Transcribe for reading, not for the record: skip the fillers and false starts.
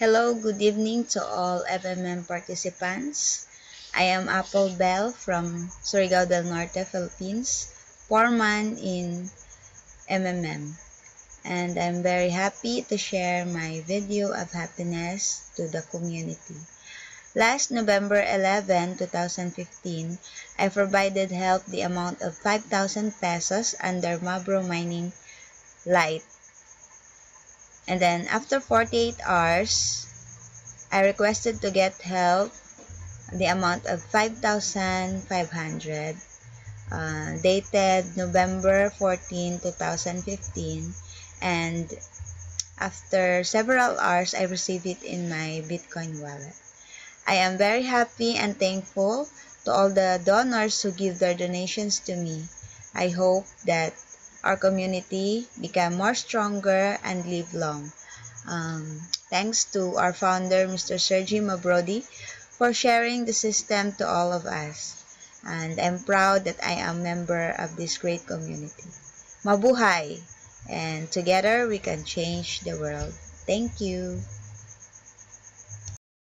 Hello, good evening to all FMM participants. I am Apple Bell from Surigao del Norte, Philippines, foreman in MMM, and I'm very happy to share my video of happiness to the community. Last November 11, 2015, I provided help the amount of 5,000 pesos under Mabro Mining Light. And then after 48 hours, I requested to get help the amount of 5,500 dated November 14, 2015, and after several hours I received it in my Bitcoin wallet. I am very happy and thankful to all the donors who give their donations to me. I hope that our community become more stronger and live long. Thanks to our founder, Mr. Sergi Mabrodi, for sharing the system to all of us. And I'm proud that I am a member of this great community. Mabuhay! And together we can change the world. Thank you.